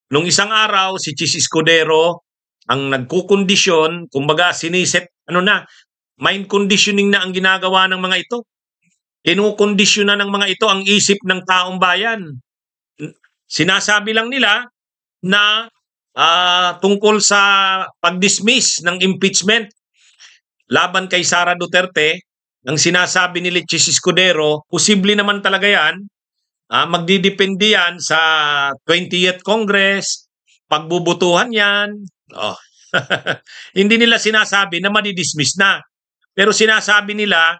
Nung isang araw, si Chis Escudero ang nagkukondisyon, kumbaga siniset, mind conditioning na ang ginagawa ng mga ito. Kinukondisyon na ng mga ito ang isip ng taong bayan. Sinasabi lang nila na tungkol sa pag-dismiss ng impeachment laban kay Sara Duterte, ang sinasabi ni Chis Escudero, posible naman talaga yan. Magdidepende yan sa 20th Congress, pagbubutuhan yan. Hindi nila sinasabi na madidismiss na. Pero sinasabi nila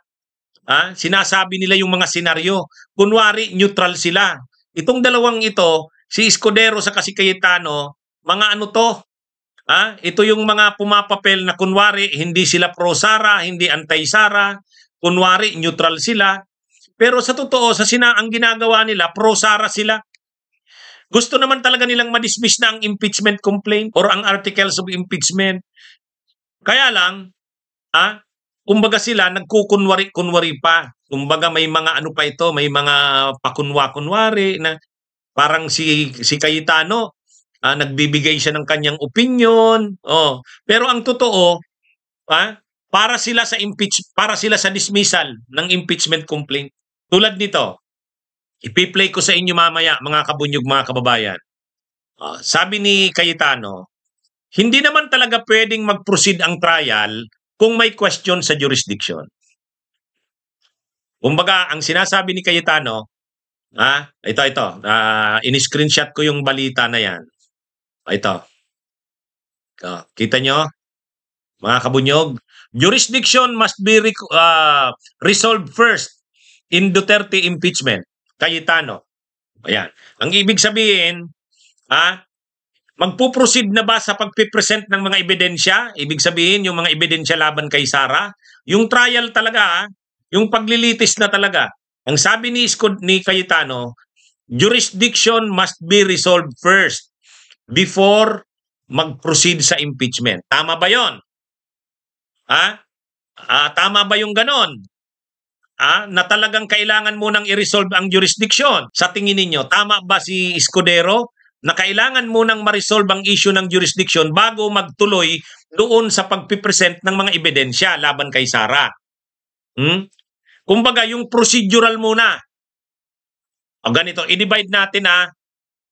yung mga senaryo. Kunwari, neutral sila. Itong dalawang ito, si Escudero sa si Cayetano, mga ano to? Ito yung mga pumapapel na kunwari, hindi sila pro-Sara, hindi anti-Sara, kunwari, neutral sila. Pero sa totoo, ang ginagawa nila, pro-Sara sila. Gusto naman talaga nilang madismiss na ang impeachment complaint or ang articles of impeachment. Kaya lang, kumbaga sila nagkukunwari-kunwari pa. Kumbaga may mga ano pa ito, may mga pakunwa-kunwari na parang si Cayetano, nagbibigay siya ng kanyang opinion. Pero ang totoo, para sila sa dismissal ng impeachment complaint. Tulad nito, ipi-play ko sa inyo mamaya, mga kabunyog, mga kababayan. Sabi ni Cayetano, hindi naman talaga pwedeng mag-proceed ang trial kung may question sa jurisdiction. Kumbaga, ang sinasabi ni Cayetano, ito, in-screenshot ko yung balita na yan. Ito. Kita nyo, mga kabunyog, jurisdiction must be resolved first in Duterte impeachment. Cayetano. Ayan. Ang ibig sabihin, magpuproceed na ba sa pagpipresent ng mga ebidensya? Ibig sabihin, yung mga ebidensya laban kay Sara? Yung trial talaga, yung paglilitis na talaga. Ang sabi ni Cayetano, jurisdiction must be resolved first before mag-proceed sa impeachment. Tama ba yon? Tama ba yung ganon? Na talagang kailangan munang i-resolve ang jurisdiction. Sa tingin ninyo, tama ba si Escudero na kailangan munang ma-resolve ang issue ng jurisdiction bago magtuloy doon sa pagpipresent ng mga ebidensya laban kay Sara? Kumbaga, yung procedural muna. Ganito, i-divide natin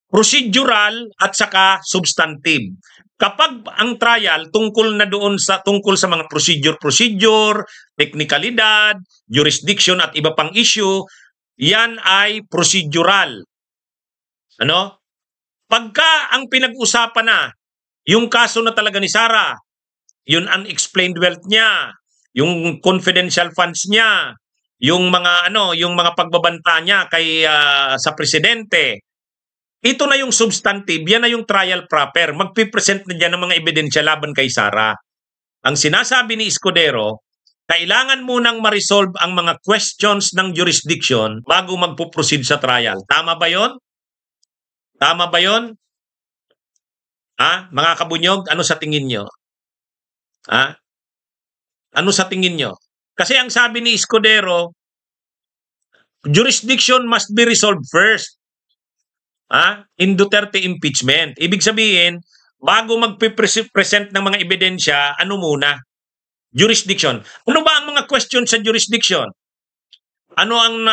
procedural at saka substantive. Kapag ang trial tungkol sa mga procedure, teknikalidad, jurisdiction at iba pang issue, yan ay procedural. Pagka ang pinag-usapan na yung kaso na talaga ni Sara, yung unexplained wealth niya, yung confidential funds niya, yung mga pagbabanta niya sa presidente, ito na yung substantive, yan na yung trial proper. Magpipresent na dyan ng mga ebidensya laban kay Sara. Ang sinasabi ni Escudero, kailangan munang ma-resolve ang mga questions ng jurisdiction bago magpuproceed sa trial. Tama ba yon? Tama ba yon? Mga kabunyog, ano sa tingin nyo? Ano sa tingin nyo? Kasi ang sabi ni Escudero, jurisdiction must be resolved first. In Duterte impeachment. Ibig sabihin, bago magpipresent ng mga ebidensya, ano muna? Jurisdiction. Ano ba ang mga questions sa jurisdiction? Ano ang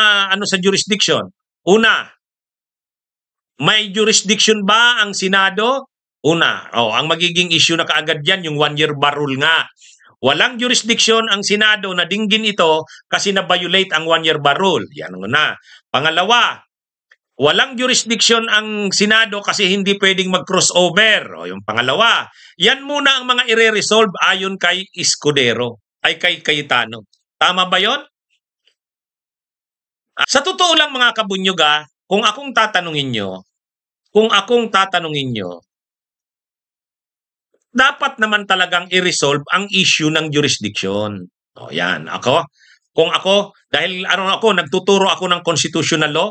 sa jurisdiction? Una, may jurisdiction ba ang Senado? Una, ang magiging issue na kaagad yan, yung 1-year bar rule nga. Walang jurisdiction ang Senado na dinggin ito kasi na-violate ang 1-year bar rule. Yan na. Pangalawa, walang jurisdiction ang Senado kasi hindi pwedeng mag-crossover. Yung pangalawa, yan muna ang mga i-resolve ayon kay Escudero, ay kay Cayetano. Tama ba yon? Sa totoo lang, mga kabunyog, kung akong tatanungin nyo, dapat naman talagang i-resolve ang issue ng jurisdiction. Yan. Dahil nagtuturo ako ng constitutional law,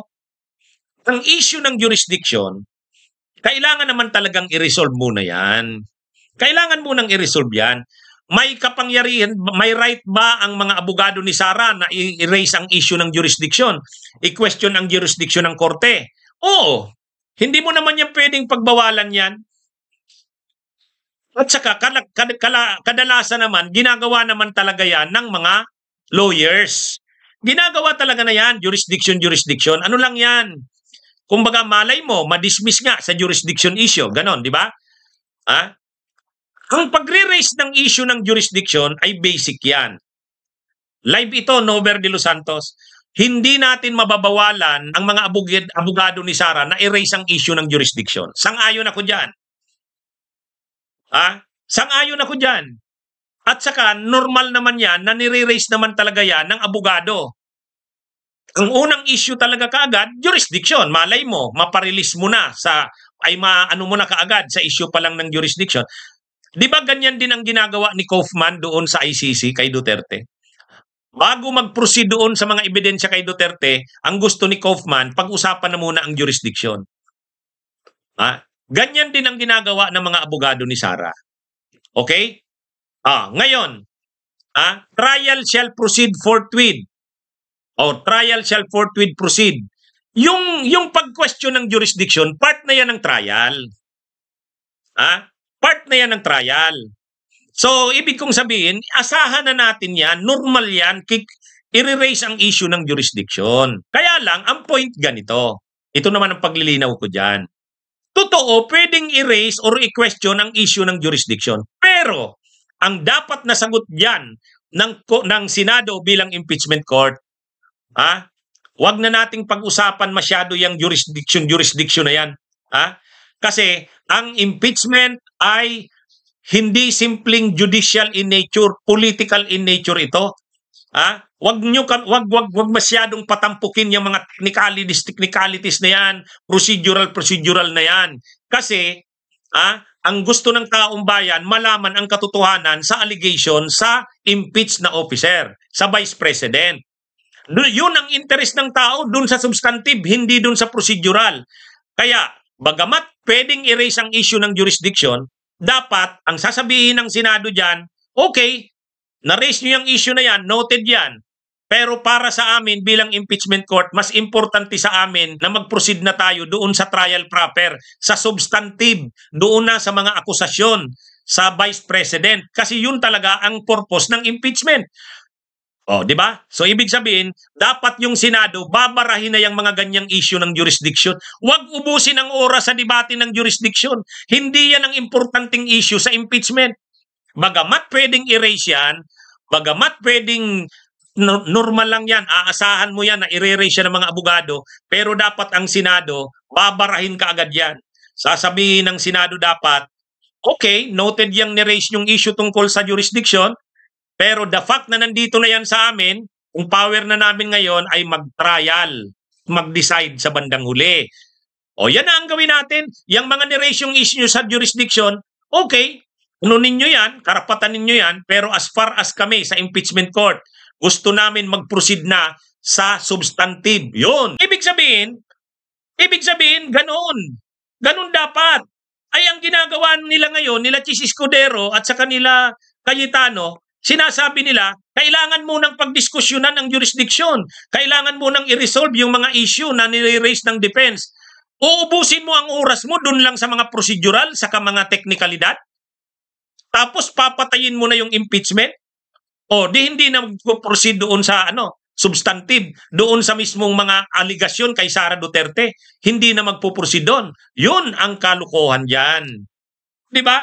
ang issue ng jurisdiction, kailangan naman talagang i-resolve muna yan. Kailangan munang i-resolve yan. May kapangyarihan, may right ba ang mga abogado ni Sara na i-raise ang issue ng jurisdiction? I-question ang jurisdiction ng korte? Oo. Hindi mo naman yan pwedeng pagbawalan yan. At saka kadalasan naman, ginagawa naman talaga yan ng mga lawyers. Ginagawa talaga na yan, jurisdiction. Ano lang yan? Kumbaga malay mo, madismiss nga sa jurisdiction issue. Ganon, di ba? Ang pagre-raise ng issue ng jurisdiction ay basic yan. Live ito, Nover de los Santos. Hindi natin mababawalan ang mga abogado ni Sara na erase ang issue ng jurisdiction. Sang-ayon ako dyan. Sang-ayon ako dyan. At saka, normal naman yan na nire-raise naman talaga yan ng abogado. Ang unang issue talaga kaagad, jurisdiction. Malay mo, maparelease mo na maano mo na kaagad sa issue pa lang ng jurisdiction. Di ba ganyan din ang ginagawa ni Kaufman doon sa ICC kay Duterte? Bago mag-proceed doon sa mga ebidensya kay Duterte, ang gusto ni Kaufman, pag-usapan na muna ang jurisdiction. Ganyan din ang ginagawa ng mga abogado ni Sara. Okay? Ngayon, trial shall proceed forthwith. Trial shall forthwith proceed. Yung pag-question ng jurisdiction, part na yan ng trial. Part na yan ng trial. So, ibig kong sabihin, asahan na natin yan, normal yan, i-raise ang issue ng jurisdiction. Kaya lang, ang point ganito. Ito naman ang paglilinaw ko dyan. Totoo, pwedeng i-raise or i-question ang issue ng jurisdiction. Pero, ang dapat na sagot dyan ng Senado bilang impeachment court, wag na nating pag-usapan masyado yung jurisdiction na yan. Kasi, ang impeachment ay hindi simpleng judicial in nature, political in nature ito. Wag masyadong patampukin yung mga technicalities na yan, procedural na yan. Kasi ang gusto ng taong bayan malaman ang katotohanan sa allegation sa impeached na officer, sa Vice President. Yun ang interest ng tao dun sa substantive, hindi dun sa procedural. Kaya, bagamat pwedeng erase ang issue ng jurisdiction, dapat, ang sasabihin ng Senado dyan, okay, na-raise nyo yung issue na yan, noted yan. Pero para sa amin bilang impeachment court, mas importante sa amin na mag-proceed na tayo doon sa trial proper, sa substantive, doon na sa mga akusasyon sa Vice President. Kasi yun talaga ang purpose ng impeachment. Di ba? So, ibig sabihin, dapat yung Senado, babarahin na yung mga ganyang issue ng jurisdiction. Huwag ubusin ang oras sa debate ng jurisdiction. Hindi yan ang importanteng issue sa impeachment. Bagamat pwedeng erase yan, bagamat pwedeng normal lang yan, aasahan mo yan na i-erase yan ng mga abogado, pero dapat ang Senado, babarahin ka agad yan. Sasabihin ng Senado dapat, okay, noted yung ni-raise yung issue tungkol sa jurisdiction, pero the fact na nandito na yan sa amin, kung power na namin ngayon ay mag-trial, mag-decide sa bandang huli. Yan na ang gawin natin. Yung mga ni-raise yung issue sa jurisdiction, okay, ninyo yan, karapatan ninyo yan, pero as far as kami sa impeachment court, gusto namin mag-proceed na sa substantive. Yun. Ibig sabihin, ganoon. Ganoon dapat. Ay ang ginagawa nila ngayon, nila Chis Escudero at sa kanila Cayetano, sinasabi nila, kailangan munang pagdiskusyonan ang jurisdiction. Kailangan munang i-resolve yung mga issue na nire-raise ng defense. Uubusin mo ang oras mo dun lang sa mga procedural, sa mga teknikalidad. Tapos papatayin mo na yung impeachment. Di hindi na mag-proceed doon sa substantive, doon sa mismong mga aligasyon kay Sara Duterte. Hindi na magpo-proceed doon. Yun ang kalukuhan dyan. Di ba?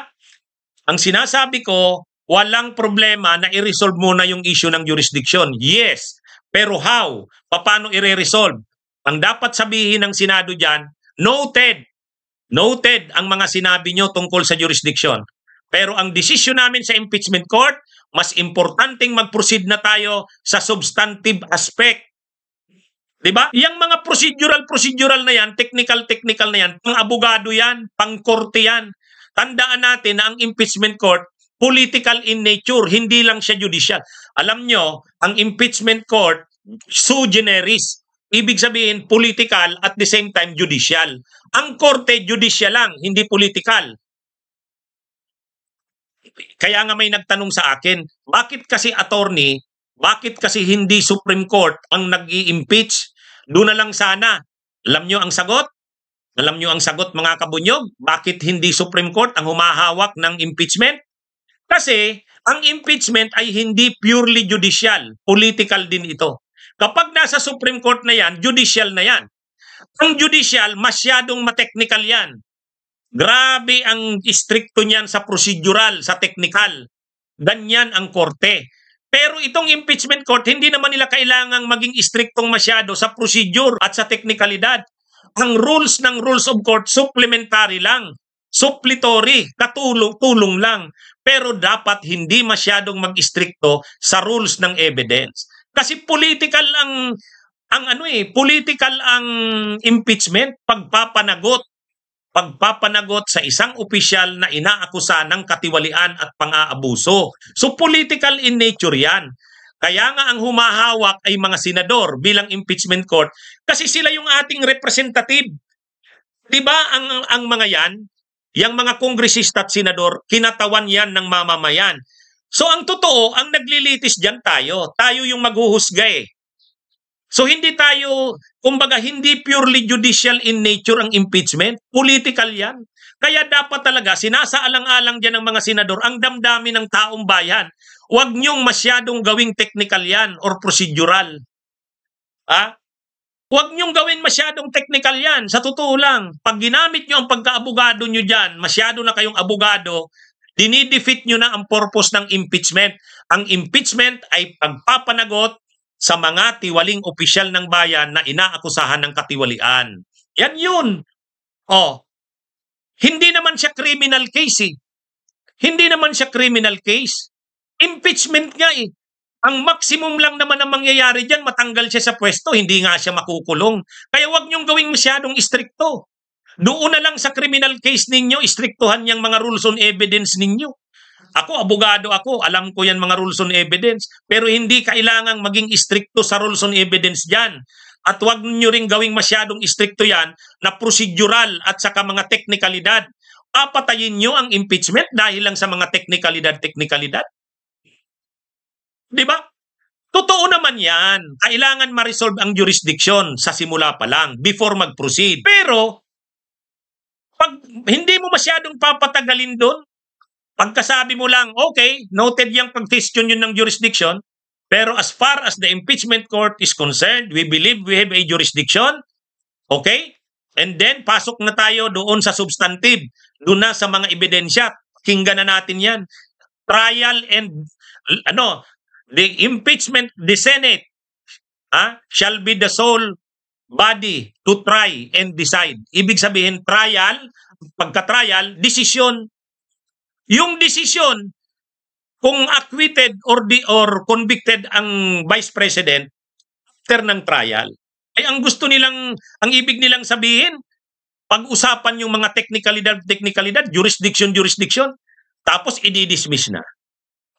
Ang sinasabi ko, walang problema na i-resolve muna yung issue ng jurisdiction. Yes. Pero how? Paano i-resolve? Ang dapat sabihin ng Senado dyan, noted. Noted ang mga sinabi nyo tungkol sa jurisdiction. Pero ang desisyon namin sa impeachment court, mas importanteng mag-proceed na tayo sa substantive aspect. Diba? Yang mga procedural na yan, technical na yan, pang-abogado yan, pang-korte yan. Tandaan natin na ang impeachment court, political in nature, hindi lang siya judicial. Alam nyo, ang impeachment court, sui generis. Ibig sabihin, political at the same time judicial. Ang korte, judicial lang, hindi political. Kaya nga may nagtanong sa akin, bakit kasi attorney, bakit kasi hindi Supreme Court ang nag-i-impeach? Doon na lang sana. Alam nyo ang sagot? Alam nyo ang sagot mga kabunyog? Bakit hindi Supreme Court ang humahawak ng impeachment? Kasi ang impeachment ay hindi purely judicial, political din ito. Kapag nasa Supreme Court na yan, judicial na yan. Ang judicial, masyadong matechnical yan. Grabe ang stricto niyan sa procedural, sa technical. Ganyan ang korte. Pero itong impeachment court, hindi naman nila kailangang maging striktong masyado sa procedure at sa teknikalidad. Ang rules ng rules of court, supplementary lang. Suppletory, katulong lang. Pero dapat hindi masyadong mag-stricto sa rules ng evidence. Kasi political political ang impeachment, pagpapanagot sa isang opisyal na inaakusa ng katiwalian at pang-aabuso. So political in nature yan. Kaya nga ang humahawak ay mga senador bilang impeachment court kasi sila yung ating representative. Diba ang mga yan, yung mga kongresista at senador, kinatawan yan ng mamamayan. So ang totoo, ang naglilitis dyan tayo. Tayo yung maghuhusga eh. So hindi tayo, kumbaga hindi purely judicial in nature ang impeachment, political yan. Kaya dapat talaga sinasaalang-alang dyan ng mga senador ang damdamin ng taong bayan. Huwag niyong masyadong gawing technical yan or procedural. Huwag niyong gawin masyadong technical yan. Sa totoo lang, pag ginamit niyo ang pagka-abogado niyo dyan, masyado na kayong abogado, dinidefeat niyo na ang purpose ng impeachment. Ang impeachment ay pagpapanagot sa mga tiwaling opisyal ng bayan na inaakusahan ng katiwalian. Yan yun. Hindi naman siya criminal case eh. Hindi naman siya criminal case. Impeachment nga eh. Ang maximum lang naman ang mangyayari dyan, matanggal siya sa pwesto, hindi nga siya makukulong. Kaya wag niyong gawing masyadong istrikto. Doon na lang sa criminal case ninyo, istriktuhan niyang mga rules on evidence ninyo. Ako, abogado ako, alam ko yan mga rules on evidence, pero hindi kailangang maging istrikto sa rules on evidence dyan. At huwag nyo rin gawing masyadong istrikto yan na procedural at saka mga teknikalidad. Papatayin nyo ang impeachment dahil lang sa mga teknikalidad. Diba? Totoo naman yan. Kailangan ma-resolve ang jurisdiction sa simula pa lang, before mag-proceed. Pero, pag hindi mo masyadong papatagalin doon, pagkasabi mo lang, okay, noted yung pag-question yun ng jurisdiction, pero as far as the impeachment court is concerned, we believe we have a jurisdiction, okay? And then, pasok na tayo doon sa substantive, doon na sa mga ebidensya, kinggan na natin yan. Trial and, the impeachment, the Senate, shall be the sole body to try and decide. Ibig sabihin, trial, pagka-trial, decision. Yung desisyon kung acquitted or convicted ang Vice President after ng trial, ay ang ibig nilang sabihin, pag-usapan yung mga teknikalidad, jurisdiction, tapos i-dismiss na.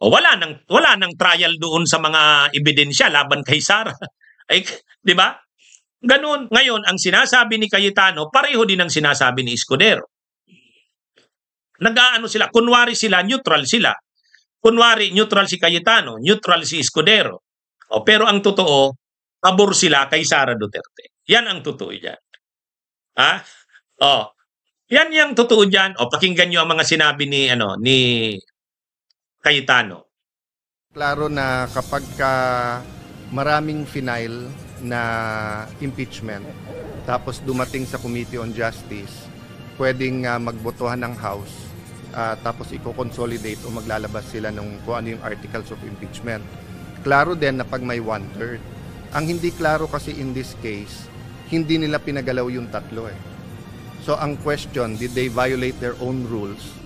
O wala nang trial doon sa mga ebidensya laban kay Sara. Ay, di ba? Ganun. Ngayon, ang sinasabi ni Cayetano, pareho din ang sinasabi ni Escudero. Nag-aano sila, kunwari sila, neutral sila. Kunwari, neutral si Cayetano, neutral si Escudero. Pero ang totoo, pabor sila kay Sara Duterte. Yan ang totoo dyan. Yan yung totoo dyan. Pakinggan nyo ang mga sinabi ni Cayetano. Klaro na kapag maraming final na impeachment, tapos dumating sa Committee on Justice, pwedeng magbotohan ng House, tapos i-consolidate o maglalabas sila ng kung ano yung articles of impeachment. Klaro din na pag may 1/3. Ang hindi klaro kasi in this case, hindi nila pinagalaw yung tatlo eh. So ang question, did they violate their own rules?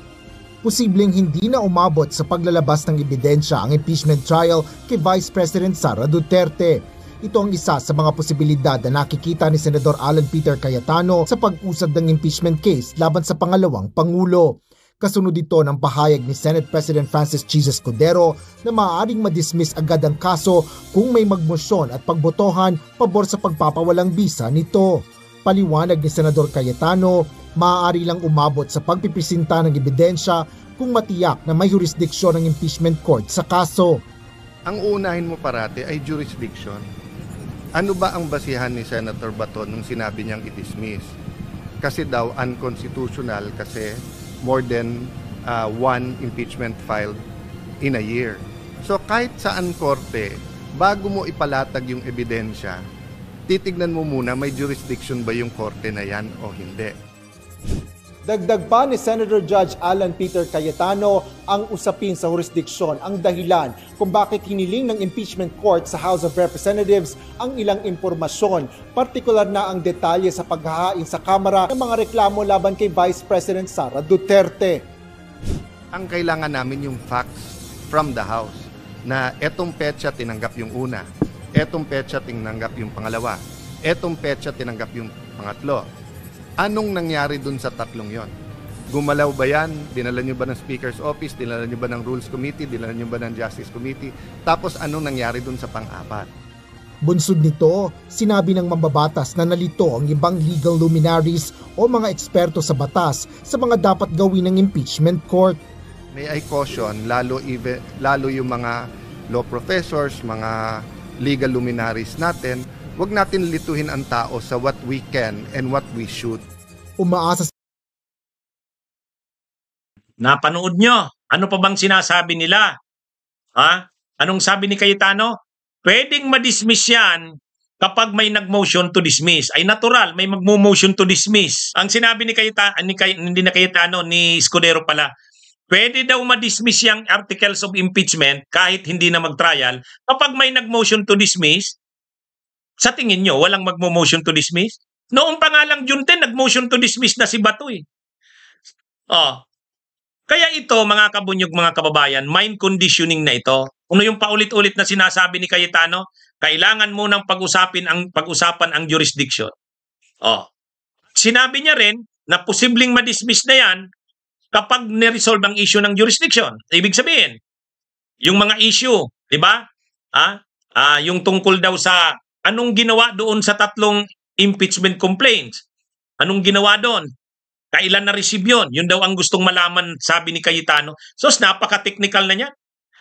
Posibleng hindi na umabot sa paglalabas ng ebidensya ang impeachment trial kay Vice President Sara Duterte. Ito ang isa sa mga posibilidad na nakikita ni Senador Alan Peter Cayetano sa pag-usad ng impeachment case laban sa pangalawang Pangulo. Kasunod ito ng pahayag ni Senate President Francis Chis Escudero na maaaring madismiss agad ang kaso kung may magmosyon at pagbotohan pabor sa pagpapawalang bisa nito. Paliwanag ni Senador Cayetano, maaari lang umabot sa pagpipresinta ng ebidensya kung matiyak na may jurisdiksyon ng impeachment court sa kaso. Ang uunahin mo parati ay jurisdiction. Ano ba ang basihan ni Senator Baton nung sinabi niyang i-dismiss? kasi daw unconstitutional kasi more than one impeachment filed in a year. So kahit saan korte, bago mo ipalatag yung ebidensya, titignan mo muna may jurisdiction ba yung korte na yan o hindi. Dagdag pa ni Senator Judge Alan Peter Cayetano, ang usapin sa jurisdiksyon ang dahilan kung bakit hiniling ng impeachment court sa House of Representatives ang ilang impormasyon, partikular na ang detalye sa paghahain sa Kamara ng mga reklamo laban kay Vice President Sara Duterte. Ang kailangan namin yung facts from the House na etong petsa tinanggap yung una, etong petsa tinanggap yung pangalawa, etong petsa tinanggap yung pangatlo. Anong nangyari dun sa tatlong yon? Gumalaw ba yan? Dinala nyo ba ng Speaker's Office? Dinala nyo ba ng Rules Committee? Dinala nyo ba ng Justice Committee? Tapos anong nangyari dun sa pang-apat? Bunsod nito, sinabi ng mambabatas na nalito ang ibang legal luminaries o mga eksperto sa batas sa mga dapat gawin ng impeachment court. May I caution, lalo yung mga law professors, mga legal luminaries natin, huwag natin lituhin ang tao sa what we can and what we should. Umaasa Napanood nyo? Ano pa bang sinasabi nila? Ha? Anong sabi ni Cayetano? Pwedeng ma-dismiss yan kapag may nag-motion to dismiss. Ay natural, may mag-motion to dismiss. Ang sinabi ni Cayetano, hindi na Cayetano, ni Escudero pala, pwede daw ma-dismiss yung articles of impeachment kahit hindi na mag-trial kapag may nag-motion to dismiss. Sa tingin nyo, walang mag-motion to dismiss? Noong pa nga lang June 10, nag-motion to dismiss na si Bato eh. Kaya ito, mga kabunyog, mga kababayan, mind conditioning na ito. Kung yung paulit-ulit na sinasabi ni Cayetano, kailangan munang pag-usapan ang jurisdiction. Sinabi niya rin na posibleng ma-dismiss na yan kapag niresolve ang issue ng jurisdiction. Ibig sabihin, yung mga issue, di ba? Yung tungkol daw sa anong ginawa doon sa tatlong impeachment complaints. Anong ginawa doon? Kailan na-receive yun? Yun daw ang gustong malaman, sabi ni Cayetano. So, napaka-technical na niya.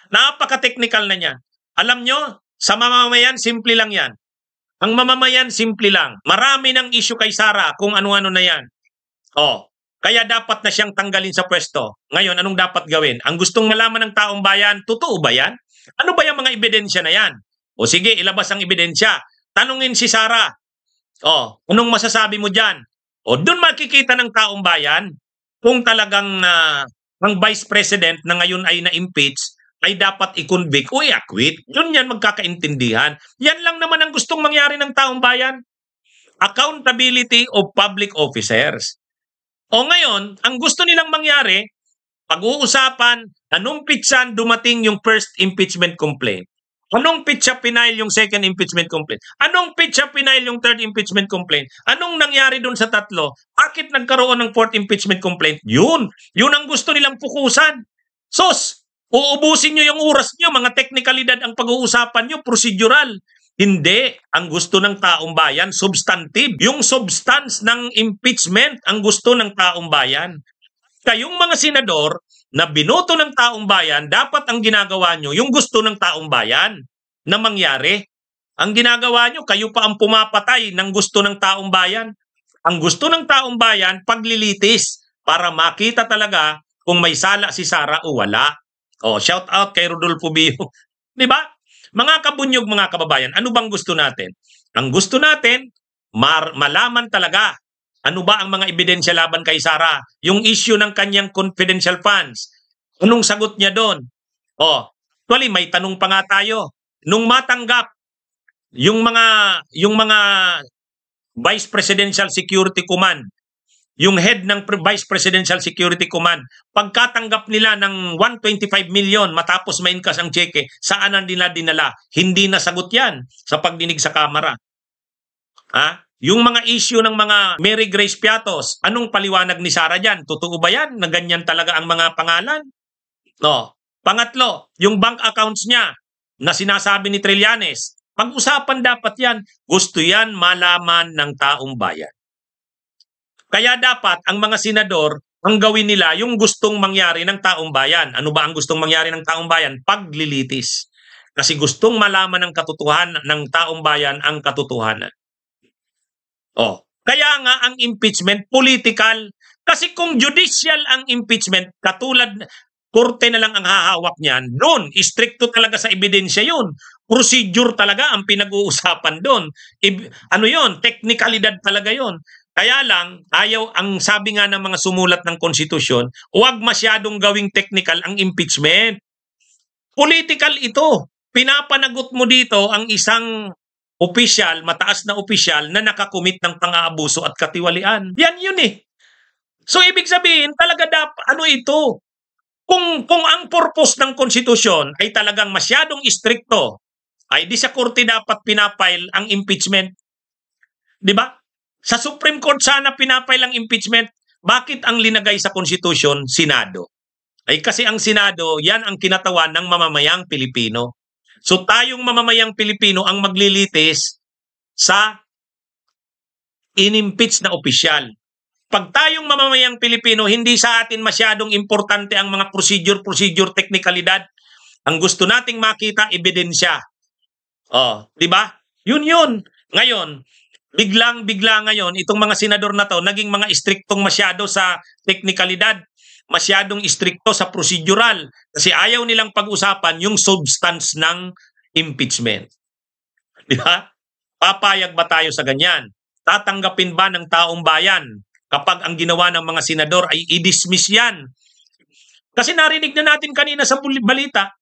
Napaka-technical na niya. Alam nyo, sa mamamayan, simple lang yan. Ang mamamayan, simple lang. Marami ng issue kay Sara kung ano-ano na yan. Kaya dapat na siyang tanggalin sa pwesto. Ngayon, anong dapat gawin? Ang gustong malaman ng taong bayan, totoo ba yan? Ano ba yung mga ebidensya na yan? O sige, ilabas ang ebidensya. Tanungin si Sara. Anong masasabi mo dyan? Doon makikita ng taong bayan kung talagang ang Vice President na ngayon ay na-impeach ay dapat i-convict o i-acquit. Yun yan magkakaintindihan. Yan lang naman ang gustong mangyari ng taong bayan. Accountability of public officers. Ngayon, ang gusto nilang mangyari, pag-uusapan, anong pitsan dumating yung first impeachment complaint? Anong pitsa pinail yung second impeachment complaint? Anong pitsa pinail yung third impeachment complaint? Anong nangyari dun sa tatlo? Bakit nagkaroon ng fourth impeachment complaint? Yun ang gusto nilang pukusan. Sos, uubusin nyo yung oras nyo, mga teknikalidad ang pag-uusapan nyo, procedural. Hindi. Ang gusto ng taong bayan, substantive. Yung substance ng impeachment ang gusto ng taong bayan. Kayong mga senador na binoto ng taong bayan, dapat ang ginagawa nyo yung gusto ng taong bayan na mangyari. Ang ginagawa nyo, kayo pa ang pumapatay ng gusto ng taong bayan. Ang gusto ng taong bayan, paglilitis para makita talaga kung may sala si Sara o wala. Shout out kay Rodolfo Bio. Di ba? Mga kabunyog, mga kababayan, ano bang gusto natin? Ang gusto natin, malaman talaga ano ba ang mga ebidensya laban kay Sara? Yung issue ng kanyang confidential funds. Anong sagot niya doon? Actually, may tanong pa nga tayo. Nung matanggap yung mga Vice Presidential Security Command, yung head ng Vice Presidential Security Command, pagkatanggap nila ng 125 million matapos ma-incash ang cheque, saan ang dinala? Hindi nasagot yan sa pagdinig sa Kamara. Yung mga issue ng mga Mary Grace Piatos, anong paliwanag ni Sara dyan? Totoo ba yan na ganyan talaga ang mga pangalan? Pangatlo, yung bank accounts niya na sinasabi ni Trillanes, pag-usapan dapat yan. Gusto yan malaman ng taong bayan. Kaya dapat ang mga senador, ang gawin nila yung gustong mangyari ng taong bayan. Ano ba ang gustong mangyari ng taong bayan? Paglilitis. Kasi gustong malaman ng katotohanan ng taong bayan ang katotohanan. Kaya nga ang impeachment political. Kasi kung judicial ang impeachment, katulad korte na lang ang hahawak niyan, doon, istrikto talaga sa ebidensya yun. Procedure talaga ang pinag-uusapan doon. Ano yun? Teknikalidad talaga yun. Kaya lang, ang sabi nga ng mga sumulat ng konstitusyon, huwag masyadong gawing technical ang impeachment. Political ito. Pinapanagot mo dito ang isang opisyal, mataas na opisyal na nakakumit ng pang-aabuso at katiwalian. Yan yun eh. So ibig sabihin, talaga ano ito? Kung ang purpose ng konstitusyon ay talagang masyadong istrikto, ay di sa korte dapat pinapile ang impeachment. Di ba? Sa Supreme Court sana pinapile ang impeachment. Bakit ang linagay sa konstitusyon, Senado? Ay kasi ang Senado, yan ang kinatawan ng mamamayang Pilipino. So tayong mamamayang Pilipino ang maglilitis sa inimpeach na opisyal. Pag tayong mamamayang Pilipino, hindi sa atin masyadong importante ang mga procedure, teknikalidad. Ang gusto nating makita, ebidensya. Di ba? Yun. Ngayon, biglang-bigla ngayon, itong mga senador na to, naging mga istriktong masyado sa teknikalidad, masyadong istrikto sa procedural. Kasi ayaw nilang pag-usapan yung substance ng impeachment. Di ba? Papayag ba tayo sa ganyan? Tatanggapin ba ng taong bayan kapag ang ginawa ng mga senador ay i-dismiss yan? Kasi narinig na natin kanina sa balita,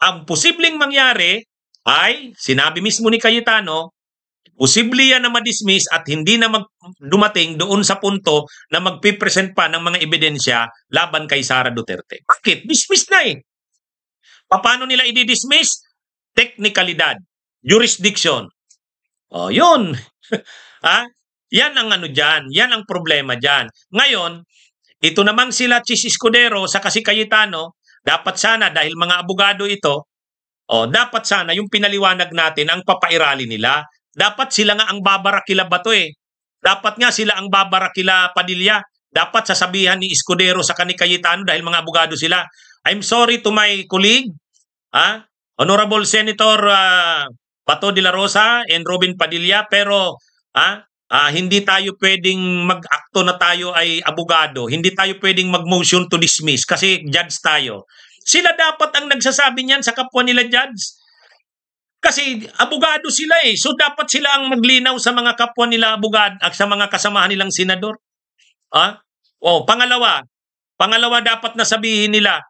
ang posibleng mangyari ay, sinabi mismo ni Cayetano, posible yan na ma-dismiss at hindi na dumating doon sa punto na magpipresent pa ng mga ebidensya laban kay Sara Duterte. Bakit? Dismiss na eh. Paano nila i-dismiss? Teknikalidad, jurisdiction. Yun. Yan ang ano dyan. Yan ang problema dyan. Ngayon, ito namang sila Chis Escudero sa kasi Cayetano, dapat sana dahil mga abogado ito, dapat sana yung pinaliwanag natin ang papairali nila. Dapat sila nga ang babarakila Bato eh. Dapat nga sila ang babarakila Padilla. Dapat sasabihan ni Escudero sa kani Cayetano dahil mga abogado sila. I'm sorry to my colleague, Honorable Senator Bato de la Rosa and Robin Padilla, pero hindi tayo pwedeng mag-akto na tayo ay abogado. Hindi tayo pwedeng mag-motion to dismiss kasi judge tayo. Sila dapat ang nagsasabi niyan sa kapwa nila judge. Kasi abogado sila eh. So dapat sila ang maglinaw sa mga kapwa nila abogado at sa mga kasamahan nilang senador. Pangalawa dapat na sabihin nila,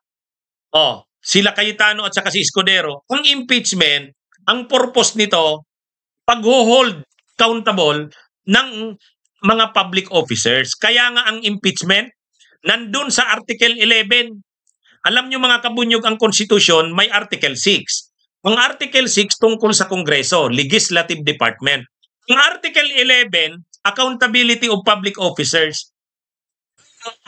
sila Cayetano at saka si Escudero, ang impeachment, ang purpose nito, pag-hold accountable ng mga public officers. Kaya nga ang impeachment, nandun sa Article 11. Alam nyo mga kabunyog, ang Constitution may Article 6. Ang Article 6 tungkol sa Kongreso, Legislative Department. Ang Article 11, Accountability of Public Officers.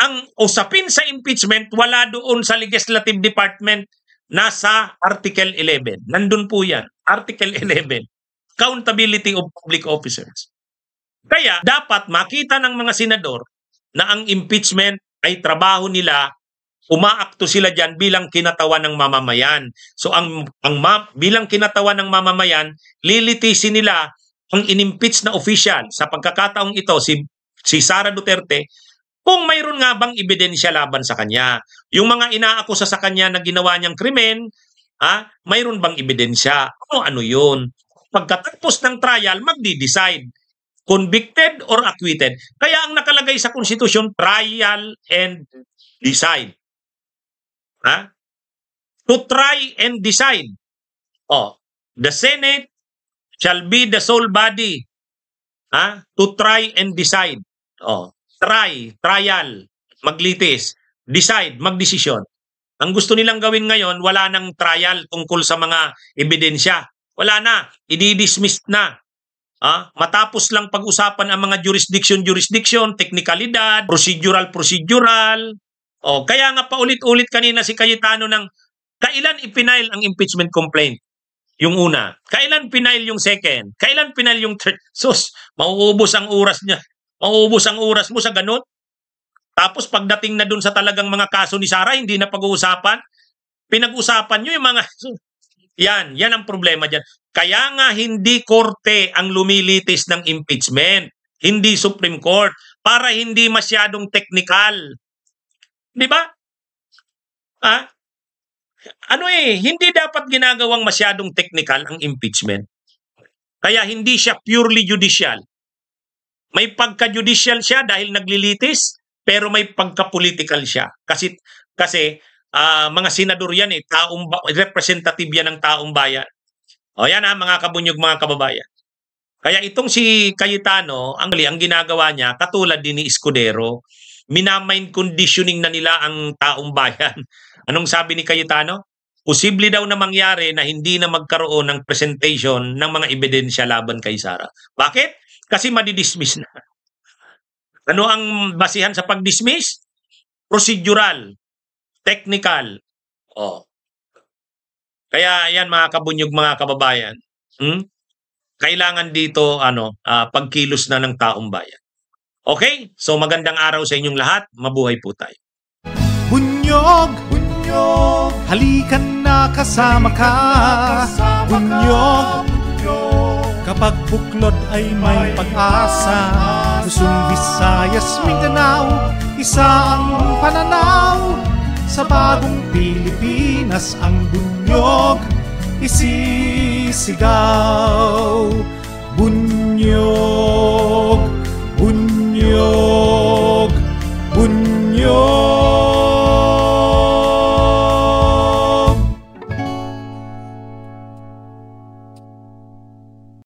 Ang usapin sa impeachment, wala doon sa Legislative Department, nasa Article 11. Nandun po yan. Article 11. Accountability of Public Officers. Kaya dapat makita ng mga senador na ang impeachment ay trabaho nila, umaakto sila dyan bilang kinatawan ng mamamayan. So bilang kinatawan ng mamamayan, lilitisin nila ang inimpeach na official sa pagkakataong ito, si Sara Duterte, kung mayroon nga bang ebidensya laban sa kanya. Yung mga inaakusa sa kanya na ginawa niyang krimen, mayroon bang ebidensya? Ano yun? Pagkatapos ng trial, magdi-decide. Convicted or acquitted. Kaya ang nakalagay sa konstitusyon, trial and decide. To try and decide. The Senate shall be the sole body to try and decide. Trial, maglitis, decide, magdesisyon. Ang gusto nilang gawin ngayon, wala nang trial tungkol sa mga ebidensya. Wala na, i-dismiss na. Matapos lang pag-usapan ang mga jurisdiction, teknikalidad, procedural. Kaya nga paulit-ulit kanina si Cayetano ng kailan ipinail ang impeachment complaint? Yung una. Kailan pinail yung second? Kailan pinail yung third? Sus, mauubos ang oras niya. Mauubos ang oras mo sa ganun. Tapos pagdating na dun sa talagang mga kaso ni Sara, hindi na pag-uusapan. Pinag-usapan nyo yung mga... Yan ang problema dyan. Kaya nga hindi korte ang lumilitis ng impeachment. hindi Supreme Court, para hindi masyadong technical. Di ba? Hindi dapat ginagawang masyadong technical ang impeachment. Kaya hindi siya purely judicial. May pagka-judicial siya dahil naglilitis, pero may pagka-political siya. Kasi mga senador yan representative yan ng taong bayan. O yan mga kabunyog, mga kababayan. Kaya itong si Cayetano, ang ginagawa niya, katulad din ni Escudero, minamind conditioning na nila ang taong bayan. Anong sabi ni Cayetano? Posible daw na mangyari na hindi na magkaroon ng presentation ng mga ebidensya laban kay Sara. Bakit? Kasi madidismiss na. Ano ang basihan sa pag-dismiss? Procedural, technical. Kaya yan mga kabunyog, mga kababayan. Kailangan dito pagkilos na ng taong bayan. Okay? So magandang araw sa inyong lahat. Mabuhay po tayo. Bunyog, bunyog, halikan na kasama ka. Bunyog, kapag buklod ay may pag-asa. Luzon, Visayas, Mindanao, isa ang pananaw. Sa bagong Pilipinas ang bunyog isisigaw. Bunyog.